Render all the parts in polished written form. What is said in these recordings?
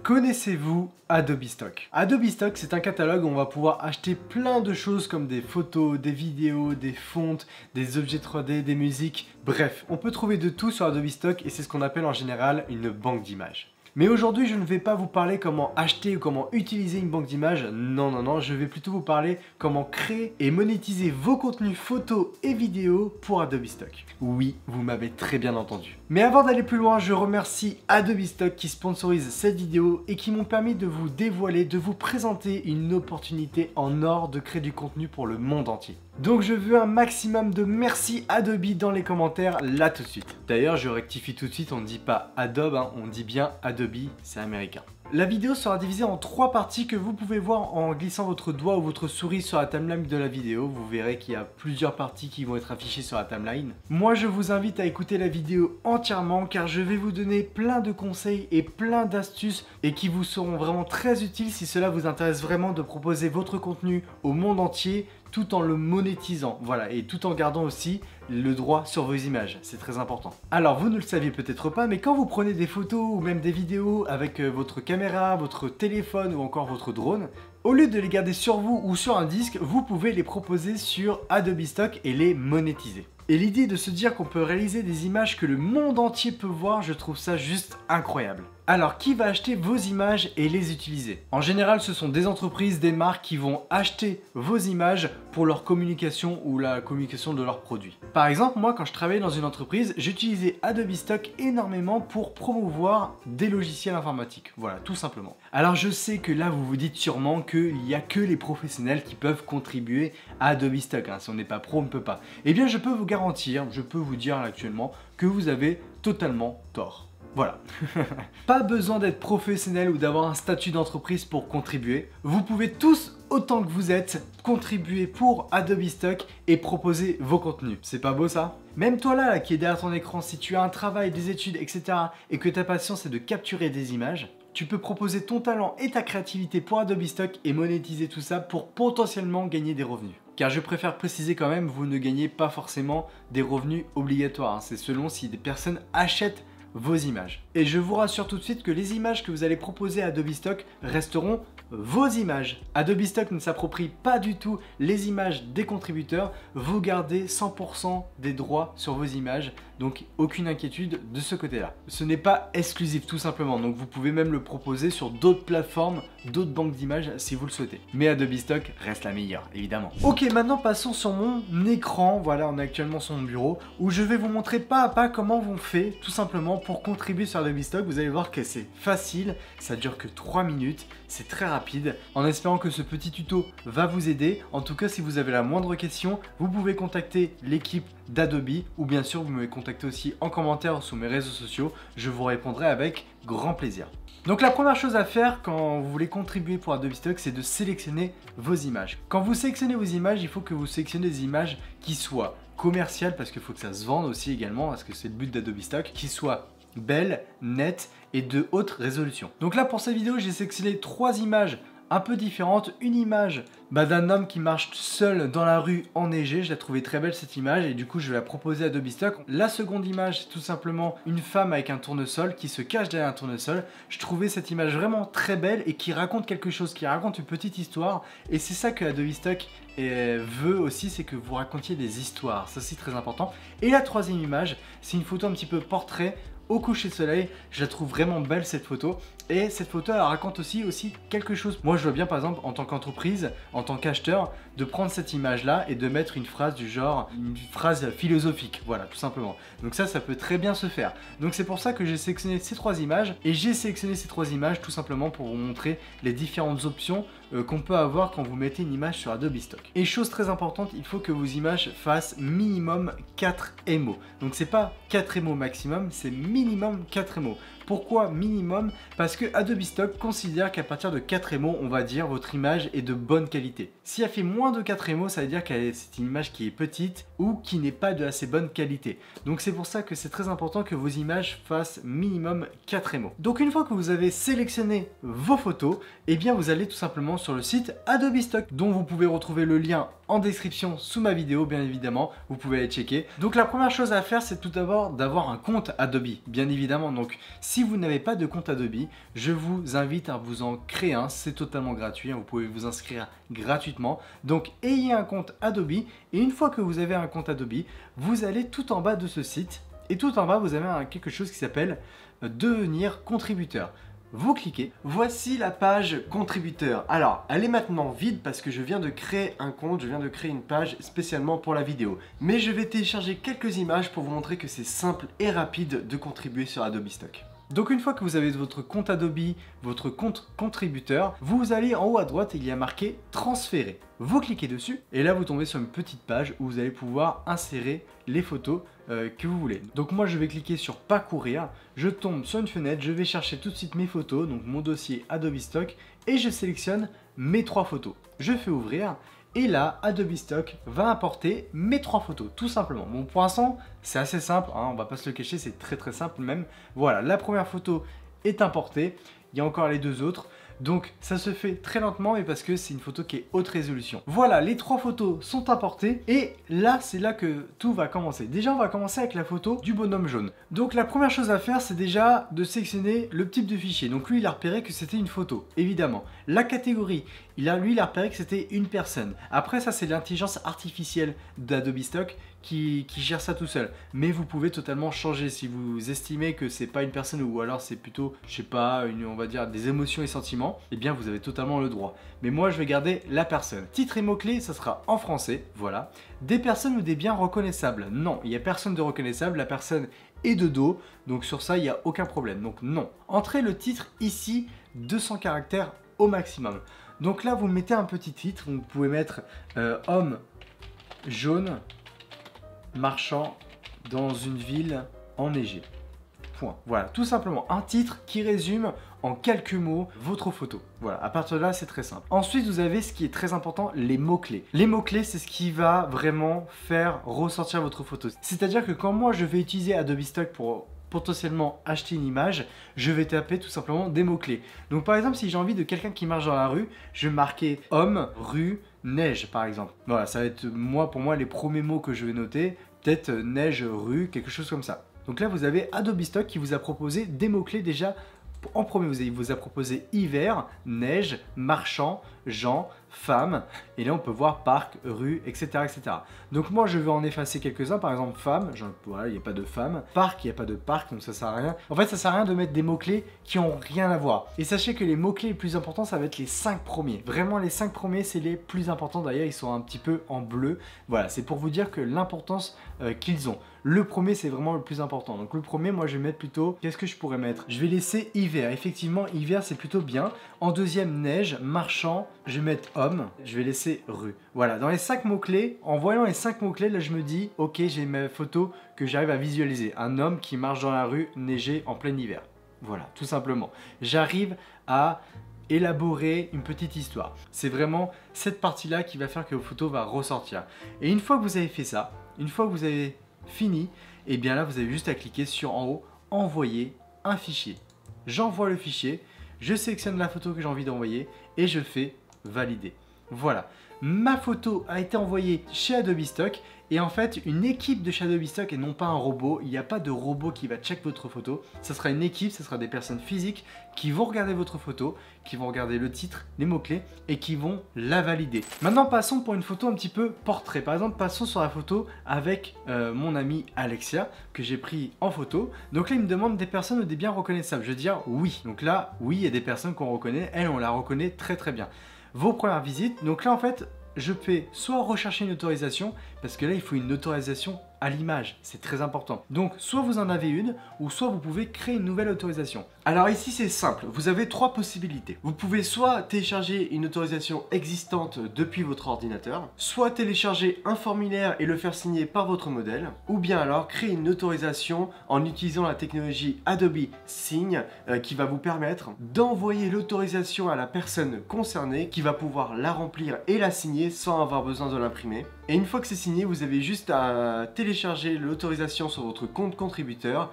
Connaissez-vous Adobe Stock? Adobe Stock, c'est un catalogue où on va pouvoir acheter plein de choses comme des photos, des vidéos, des fontes, des objets 3D, des musiques. Bref, on peut trouver de tout sur Adobe Stock et c'est ce qu'on appelle en général une banque d'images. Mais aujourd'hui, je ne vais pas vous parler comment acheter ou comment utiliser une banque d'images. Non, je vais plutôt vous parler comment créer et monétiser vos contenus photos et vidéos pour Adobe Stock. Oui, vous m'avez très bien entendu. Mais avant d'aller plus loin, je remercie Adobe Stock qui sponsorise cette vidéo et qui m'ont permis de vous dévoiler, de vous présenter une opportunité en or de créer du contenu pour le monde entier. Donc je veux un maximum de merci Adobe dans les commentaires là tout de suite. D'ailleurs je rectifie tout de suite, on ne dit pas Adobe, on dit bien Adobe, c'est américain. La vidéo sera divisée en 3 parties que vous pouvez voir en glissant votre doigt ou votre souris sur la timeline de la vidéo. Vous verrez qu'il y a plusieurs parties qui vont être affichées sur la timeline. Moi je vous invite à écouter la vidéo entièrement car je vais vous donner plein de conseils et plein d'astuces et qui vous seront vraiment très utiles si cela vous intéresse vraiment de proposer votre contenu au monde entier tout en le monétisant, voilà, et tout en gardant aussi le droit sur vos images, c'est très important. Alors vous ne le saviez peut-être pas, mais quand vous prenez des photos ou même des vidéos avec votre caméra, votre téléphone ou encore votre drone, au lieu de les garder sur vous ou sur un disque, vous pouvez les proposer sur Adobe Stock et les monétiser. Et l'idée de se dire qu'on peut réaliser des images que le monde entier peut voir, je trouve ça juste incroyable. Alors, qui va acheter vos images et les utiliser? En général, ce sont des entreprises, des marques qui vont acheter vos images pour leur communication ou la communication de leurs produits. Par exemple, moi, quand je travaillais dans une entreprise, j'utilisais Adobe Stock énormément pour promouvoir des logiciels informatiques. Voilà, tout simplement. Alors, je sais que là, vous vous dites sûrement qu'il n'y a que les professionnels qui peuvent contribuer à Adobe Stock. Si on n'est pas pro, on ne peut pas. Eh bien, je peux vous garantir, je peux vous dire actuellement que vous avez totalement tort. Voilà. Pas besoin d'être professionnel ou d'avoir un statut d'entreprise pour contribuer. Vous pouvez tous, autant que vous êtes, contribuer pour Adobe Stock et proposer vos contenus. C'est pas beau ça? Même toi là qui est derrière ton écran, si tu as un travail, des études, etc. et que ta passion c'est de capturer des images, tu peux proposer ton talent et ta créativité pour Adobe Stock et monétiser tout ça pour potentiellement gagner des revenus. Car je préfère préciser quand même, vous ne gagnez pas forcément des revenus obligatoires. C'est selon si des personnes achètent vos images. Et je vous rassure tout de suite que les images que vous allez proposer à Adobe Stock resteront vos images. Adobe Stock ne s'approprie pas du tout les images des contributeurs. Vous gardez 100% des droits sur vos images, donc aucune inquiétude de ce côté-là. Ce n'est pas exclusif tout simplement, donc vous pouvez même le proposer sur d'autres plateformes, d'autres banques d'images si vous le souhaitez. Mais Adobe Stock reste la meilleure, évidemment. Ok, maintenant passons sur mon écran. Voilà, on est actuellement sur mon bureau où je vais vous montrer pas à pas comment on fait tout simplement pour contribuer sur Adobe Stock. Vous allez voir que c'est facile, ça dure que 3 minutes, c'est très rapide. En espérant que ce petit tuto va vous aider. En tout cas, si vous avez la moindre question, vous pouvez contacter l'équipe d'Adobe ou bien sûr vous me contactez aussi en commentaire sur mes réseaux sociaux. Je vous répondrai avec grand plaisir. Donc la première chose à faire quand vous voulez contribuer pour Adobe Stock, c'est de sélectionner vos images. Quand vous sélectionnez vos images, il faut que vous sélectionnez des images qui soient commerciales, parce qu'il faut que ça se vende aussi également, parce que c'est le but d'Adobe Stock, qui soient belles, nettes et de haute résolution. Donc là pour cette vidéo, j'ai sélectionné 3 images un peu différente. Une image d'un homme qui marche seul dans la rue enneigée, je la trouvais très belle cette image et du coup je vais la proposer à Adobe Stock. La seconde image c'est tout simplement une femme avec un tournesol qui se cache derrière un tournesol. Je trouvais cette image vraiment très belle et qui raconte quelque chose, qui raconte une petite histoire et c'est ça que Adobe Stock veut aussi, c'est que vous racontiez des histoires, ça c'est très important. Et la troisième image c'est une photo un petit peu portrait au coucher de soleil, je la trouve vraiment belle cette photo et cette photo elle raconte aussi quelque chose. Moi je vois bien par exemple en tant qu'entreprise, en tant qu'acheteur, de prendre cette image là et de mettre une phrase du genre, une phrase philosophique, voilà tout simplement. Donc ça peut très bien se faire. Donc c'est pour ça que j'ai sélectionné ces 3 images et j'ai sélectionné ces 3 images tout simplement pour vous montrer les différentes options qu'on peut avoir quand vous mettez une image sur Adobe Stock. Et chose très importante, il faut que vos images fassent minimum 4 émos. Donc c'est pas 4 émos maximum, c'est minimum 4 émos. Pourquoi minimum? Parce que Adobe Stock considère qu'à partir de 4 émos, on va dire votre image est de bonne qualité. Si elle fait moins de 4 émos, ça veut dire que c'est une image qui est petite ou qui n'est pas de assez bonne qualité. Donc c'est pour ça que c'est très important que vos images fassent minimum 4 émos. Donc une fois que vous avez sélectionné vos photos, eh bien vous allez tout simplement sur le site Adobe Stock, dont vous pouvez retrouver le lien en description sous ma vidéo, bien évidemment, vous pouvez aller checker. Donc la première chose à faire, c'est tout d'abord d'avoir un compte Adobe, bien évidemment. Donc Si vous n'avez pas de compte Adobe, je vous invite à vous en créer un, c'est totalement gratuit, hein, vous pouvez vous inscrire gratuitement. Donc ayez un compte Adobe et une fois que vous avez un compte Adobe, vous allez tout en bas de ce site et tout en bas vous avez quelque chose qui s'appelle devenir contributeur. Vous cliquez, voici la page contributeur. Alors, elle est maintenant vide parce que je viens de créer un compte, je viens de créer une page spécialement pour la vidéo. Mais je vais télécharger quelques images pour vous montrer que c'est simple et rapide de contribuer sur Adobe Stock. Donc une fois que vous avez votre compte Adobe, votre compte contributeur, vous allez en haut à droite, il y a marqué transférer. Vous cliquez dessus et là vous tombez sur une petite page où vous allez pouvoir insérer les photos que vous voulez. Donc moi je vais cliquer sur parcourir, je tombe sur une fenêtre, je vais chercher tout de suite mes photos, donc mon dossier Adobe Stock et je sélectionne mes 3 photos. Je fais ouvrir. Et là, Adobe Stock va importer mes 3 photos, tout simplement. Bon, pour l'instant, c'est assez simple, hein, on va pas se le cacher, c'est très simple même. Voilà, la première photo est importée, il y a encore les 2 autres. Donc ça se fait très lentement mais parce que c'est une photo qui est haute résolution. Voilà, les 3 photos sont importées et là c'est là que tout va commencer. Déjà on va commencer avec la photo du bonhomme jaune. Donc la première chose à faire c'est déjà de sélectionner le type de fichier. Donc lui il a repéré que c'était une photo, évidemment. La catégorie, il a repéré que c'était une personne. Après ça c'est l'intelligence artificielle d'Adobe Stock qui gère ça tout seul. Mais vous pouvez totalement changer si vous estimez que c'est pas une personne ou alors c'est plutôt, je sais pas, on va dire des émotions et sentiments, eh bien vous avez totalement le droit. Mais moi je vais garder la personne. Titre et mots-clés, ça sera en français, voilà. Des personnes ou des biens reconnaissables. Non, il n'y a personne de reconnaissable, la personne est de dos, donc sur ça il n'y a aucun problème. Donc non. Entrez le titre ici, 200 caractères au maximum. Donc là vous mettez un petit titre, vous pouvez mettre homme jaune marchant dans une ville enneigée. Point. Voilà, tout simplement un titre qui résume en quelques mots votre photo. Voilà, à partir de là, c'est très simple. Ensuite, vous avez ce qui est très important, les mots-clés. Les mots-clés, c'est ce qui va vraiment faire ressortir votre photo. C'est-à-dire que quand moi, je vais utiliser Adobe Stock pour potentiellement acheter une image, je vais taper tout simplement des mots-clés. Donc par exemple, si j'ai envie de quelqu'un qui marche dans la rue, je vais marquer homme, rue, neige par exemple. Voilà, ça va être pour moi les premiers mots que je vais noter, peut-être neige, rue, quelque chose comme ça. Donc là, vous avez Adobe Stock qui vous a proposé des mots-clés déjà. En premier, il vous a proposé hiver, neige, marchand, gens, femme. Et là, on peut voir parc, rue, etc., etc. Donc moi, je vais en effacer quelques-uns. Par exemple, femme. Voilà, il n'y a pas de femme. Parc, il n'y a pas de parc, donc ça sert à rien. En fait, ça sert à rien de mettre des mots-clés qui n'ont rien à voir. Et sachez que les mots-clés les plus importants, ça va être les 5 premiers. Vraiment, les 5 premiers, c'est les plus importants. D'ailleurs, ils sont un petit peu en bleu. Voilà, c'est pour vous dire que l'importance qu'ils ont. Le premier, c'est vraiment le plus important. Donc le premier, moi, je vais mettre plutôt... Qu'est-ce que je pourrais mettre? Je vais laisser hiver. Effectivement, hiver, c'est plutôt bien. En deuxième, neige, marchand. Je vais mettre homme. Je vais laisser rue. Voilà, dans les 5 mots-clés, en voyant les 5 mots-clés, là, je me dis, ok, j'ai ma photo que j'arrive à visualiser. Un homme qui marche dans la rue, neigé en plein hiver. Voilà, tout simplement. J'arrive à élaborer une petite histoire. C'est vraiment cette partie-là qui va faire que vos photos vont ressortir. Et une fois que vous avez fait ça, une fois que vous avez fini, et bien là vous avez juste à cliquer sur en haut envoyer un fichier. J'envoie le fichier, je sélectionne la photo que j'ai envie d'envoyer et je fais valider. Voilà, ma photo a été envoyée chez Adobe Stock et en fait une équipe de chez Adobe Stock et non pas un robot. Il n'y a pas de robot qui va check votre photo, ça sera une équipe, ça sera des personnes physiques qui vont regarder votre photo, qui vont regarder le titre, les mots-clés et qui vont la valider. Maintenant passons pour une photo un petit peu portrait. Par exemple passons sur la photo avec mon amie Alexia que j'ai pris en photo. Donc là il me demande des personnes ou des biens reconnaissables. Je vais dire oui. Donc là oui, il y a des personnes qu'on reconnaît, elle on la reconnaît très bien. Vos premières visites, donc là en fait je peux soit rechercher une autorisation, parce que là il faut une autorisation à l'image, c'est très important. Donc soit vous en avez une, ou soit vous pouvez créer une nouvelle autorisation. Alors ici c'est simple, vous avez 3 possibilités. Vous pouvez soit télécharger une autorisation existante depuis votre ordinateur, soit télécharger un formulaire et le faire signer par votre modèle, ou bien alors créer une autorisation en utilisant la technologie Adobe Sign qui va vous permettre d'envoyer l'autorisation à la personne concernée qui va pouvoir la remplir et la signer sans avoir besoin de l'imprimer. Et une fois que c'est signé, vous avez juste à télécharger l'autorisation sur votre compte contributeur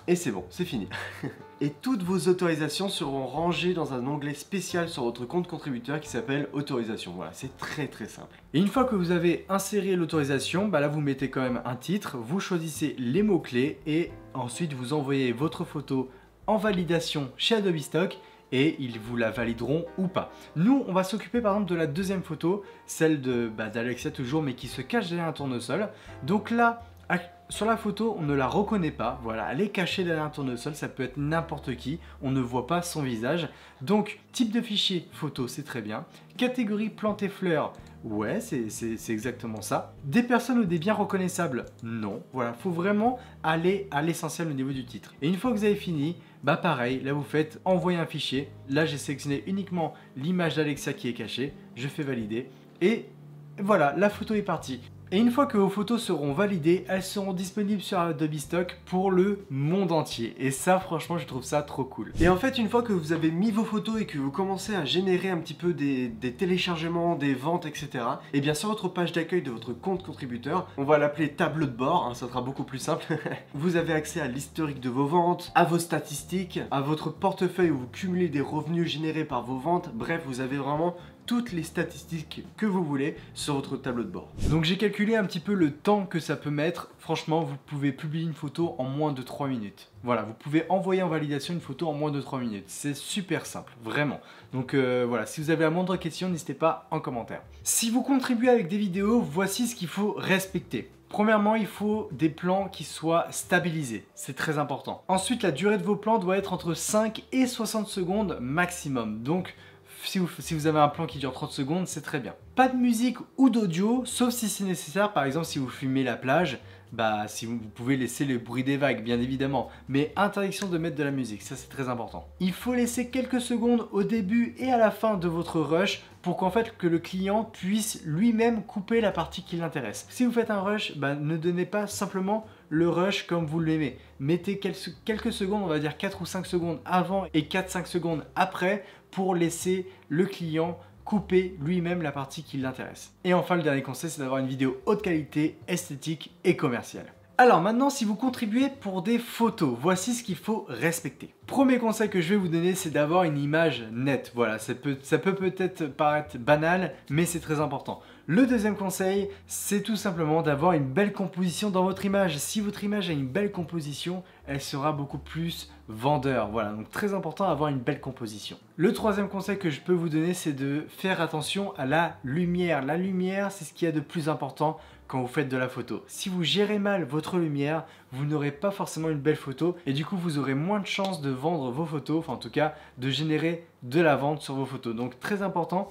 et c'est bon, c'est fini. Et toutes vos autorisations seront rangées dans un onglet spécial sur votre compte contributeur qui s'appelle autorisation. Voilà, c'est très simple. Et une fois que vous avez inséré l'autorisation, bah là vous mettez quand même un titre, vous choisissez les mots-clés et Ensuite, vous envoyez votre photo en validation chez Adobe Stock et ils vous la valideront ou pas. Nous, on va s'occuper par exemple de la deuxième photo, celle d'Alexia toujours, mais qui se cache derrière un tournesol. Donc là, sur la photo, on ne la reconnaît pas, voilà, elle est cachée derrière un tournesol, ça peut être n'importe qui, on ne voit pas son visage. Donc, type de fichier, photo, c'est très bien. Catégorie plantes et fleurs, ouais, c'est exactement ça. Des personnes ou des biens reconnaissables, non. Voilà, faut vraiment aller à l'essentiel au niveau du titre. Et une fois que vous avez fini, bah pareil, là vous faites envoyer un fichier. Là, j'ai sélectionné uniquement l'image d'Alexia qui est cachée, je fais valider et voilà, la photo est partie. Et une fois que vos photos seront validées, elles seront disponibles sur Adobe Stock pour le monde entier. Et ça, franchement, je trouve ça trop cool. Et en fait, une fois que vous avez mis vos photos et que vous commencez à générer un petit peu des téléchargements, des ventes, etc. Et bien sur votre page d'accueil de votre compte contributeur, on va l'appeler tableau de bord, hein, ça sera beaucoup plus simple. Vous avez accès à l'historique de vos ventes, à vos statistiques, à votre portefeuille où vous cumulez des revenus générés par vos ventes. Bref, vous avez vraiment toutes les statistiques que vous voulez sur votre tableau de bord. Donc j'ai calculé un petit peu le temps que ça peut mettre. Franchement, vous pouvez publier une photo en moins de 3 minutes. Voilà, vous pouvez envoyer en validation une photo en moins de 3 minutes. C'est super simple, vraiment. Donc voilà, si vous avez la moindre question, n'hésitez pas en commentaire. Si vous contribuez avec des vidéos, voici ce qu'il faut respecter. Premièrement, il faut des plans qui soient stabilisés, c'est très important. Ensuite, la durée de vos plans doit être entre 5 et 60 secondes maximum. Donc, si vous avez un plan qui dure 30 secondes, c'est très bien. Pas de musique ou d'audio, sauf si c'est nécessaire. Par exemple, si vous filmez la plage, si vous pouvez laisser le bruit des vagues, bien évidemment. Mais interdiction de mettre de la musique, ça c'est très important. Il faut laisser quelques secondes au début et à la fin de votre rush pour qu'en fait que le client puisse lui-même couper la partie qui l'intéresse. Si vous faites un rush, ne donnez pas simplement le rush comme vous l'aimez. Mettez quelques secondes, on va dire 4 ou 5 secondes avant et 4-5 secondes après pour laisser le client couper lui-même la partie qui l'intéresse. Et enfin, le dernier conseil, c'est d'avoir une vidéo haute qualité, esthétique et commerciale. Alors maintenant, si vous contribuez pour des photos, voici ce qu'il faut respecter. Premier conseil que je vais vous donner, c'est d'avoir une image nette. Voilà, ça peut peut-être paraître banal, mais c'est très important. Le deuxième conseil, c'est tout simplement d'avoir une belle composition dans votre image. Si votre image a une belle composition, elle sera beaucoup plus vendeur. Voilà, donc très important d'avoir une belle composition. Le troisième conseil que je peux vous donner, c'est de faire attention à la lumière. La lumière, c'est ce qu'il y a de plus important quand vous faites de la photo. Si vous gérez mal votre lumière, vous n'aurez pas forcément une belle photo et du coup vous aurez moins de chances de vendre vos photos, enfin en tout cas de générer de la vente sur vos photos. Donc très important,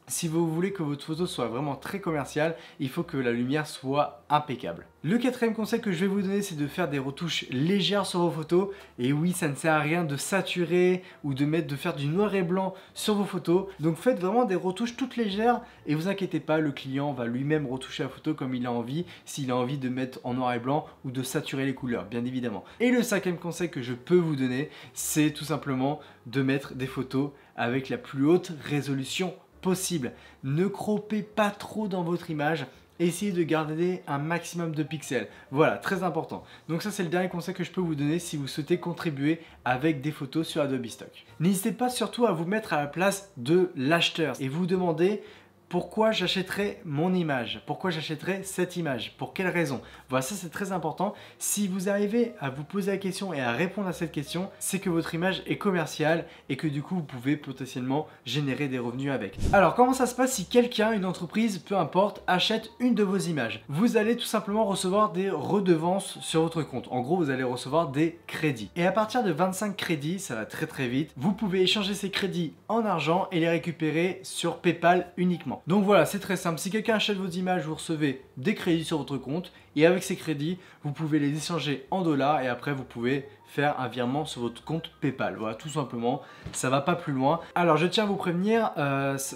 si vous voulez que votre photo soit vraiment très commerciale, il faut que la lumière soit impeccable. Le quatrième conseil que je vais vous donner, c'est de faire des retouches légères sur vos photos. Et oui, ça ne sert à rien de saturer ou de faire du noir et blanc sur vos photos. Donc faites vraiment des retouches toutes légères et vous inquiétez pas, le client va lui-même retoucher la photo comme il a envie, s'il a envie de mettre en noir et blanc ou de saturer les couleurs, bien évidemment. Et le cinquième conseil que je peux vous donner, c'est tout simplement de mettre des photos avec la plus haute résolution possible. Ne croppez pas trop dans votre image. Essayez de garder un maximum de pixels. Voilà, très important. Donc ça, c'est le dernier conseil que je peux vous donner si vous souhaitez contribuer avec des photos sur Adobe Stock. N'hésitez pas surtout à vous mettre à la place de l'acheteur et vous demander pourquoi j'achèterais mon image, pourquoi j'achèterais cette image, pour quelle raison. Voilà, ça c'est très important. Si vous arrivez à vous poser la question et à répondre à cette question, c'est que votre image est commerciale et que du coup vous pouvez potentiellement générer des revenus avec. Alors comment ça se passe si quelqu'un, une entreprise, peu importe, achète une de vos images? Vous allez tout simplement recevoir des redevances sur votre compte. En gros, vous allez recevoir des crédits. Et à partir de 25 crédits, ça va très vite, vous pouvez échanger ces crédits en argent et les récupérer sur PayPal uniquement. Donc voilà, c'est très simple. Si quelqu'un achète vos images, vous recevez des crédits sur votre compte et avec ces crédits, vous pouvez les échanger en dollars et après vous pouvez faire un virement sur votre compte PayPal. Voilà, tout simplement, ça va pas plus loin. Alors je tiens à vous prévenir,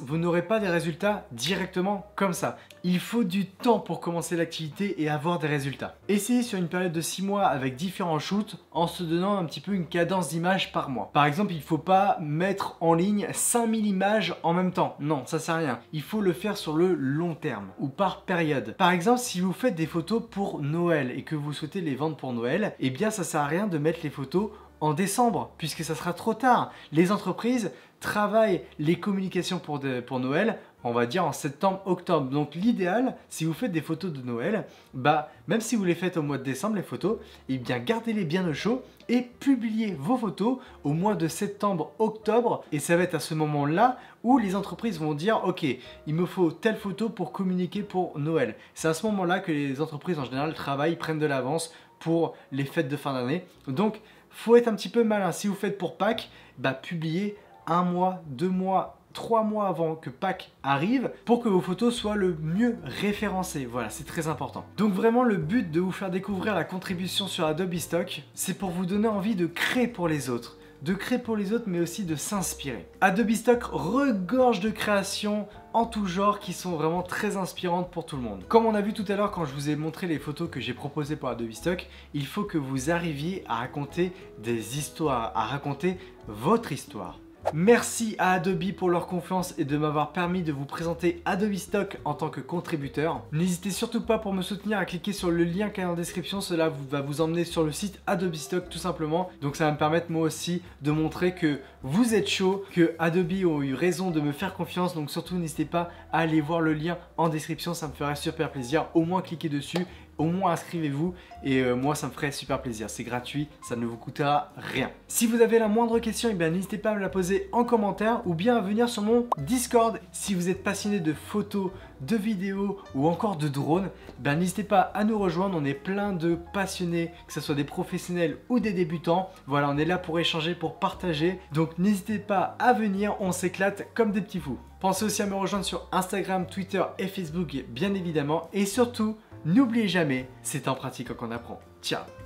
vous n'aurez pas des résultats directement comme ça. Il faut du temps pour commencer l'activité et avoir des résultats. Essayez sur une période de 6 mois avec différents shoots en se donnant un petit peu une cadence d'images par mois. Par exemple, il ne faut pas mettre en ligne 5000 images en même temps. Non, ça sert à rien. Il faut le faire sur le long terme ou par période. Par exemple, si vous faites des photos pour Noël et que vous souhaitez les vendre pour Noël, eh bien ça sert à rien de mettre les photos en décembre puisque ça sera trop tard. Les entreprises travaillent les communications pour Noël on va dire en septembre, octobre. Donc l'idéal, si vous faites des photos de Noël, bah même si vous les faites au mois de décembre les photos, eh bien gardez-les bien au chaud et publiez vos photos au mois de septembre, octobre. Et ça va être à ce moment-là où les entreprises vont dire ok, il me faut telle photo pour communiquer pour Noël. C'est à ce moment-là que les entreprises en général travaillent, prennent de l'avance pour les fêtes de fin d'année. Donc faut être un petit peu malin. Si vous faites pour Pâques, bah publiez 1 mois, 2 mois, 3 mois avant que Pâques arrive pour que vos photos soient le mieux référencées. Voilà, c'est très important. Donc vraiment, le but de vous faire découvrir la contribution sur Adobe Stock, c'est pour vous donner envie de créer pour les autres. De créer pour les autres, mais aussi de s'inspirer. Adobe Stock regorge de créations en tout genre qui sont vraiment très inspirantes pour tout le monde. Comme on a vu tout à l'heure quand je vous ai montré les photos que j'ai proposées pour Adobe Stock, il faut que vous arriviez à raconter des histoires, à raconter votre histoire. Merci à Adobe pour leur confiance et de m'avoir permis de vous présenter Adobe Stock en tant que contributeur. N'hésitez surtout pas pour me soutenir à cliquer sur le lien qui est en description, cela va vous emmener sur le site Adobe Stock tout simplement. Donc ça va me permettre moi aussi de montrer que vous êtes chaud, que Adobe ont eu raison de me faire confiance. Donc surtout n'hésitez pas à aller voir le lien en description, ça me ferait super plaisir. Au moins cliquez dessus. Au moins inscrivez-vous et moi ça me ferait super plaisir, c'est gratuit, ça ne vous coûtera rien. Si vous avez la moindre question, n'hésitez pas à me la poser en commentaire ou bien à venir sur mon Discord. Si vous êtes passionné de photos, de vidéos ou encore de drones, n'hésitez pas à nous rejoindre, on est plein de passionnés, que ce soit des professionnels ou des débutants. Voilà, on est là pour échanger, pour partager, donc n'hésitez pas à venir, on s'éclate comme des petits fous. Pensez aussi à me rejoindre sur Instagram, Twitter et Facebook bien évidemment et surtout, n'oubliez jamais, c'est en pratiquant qu'on apprend. Ciao!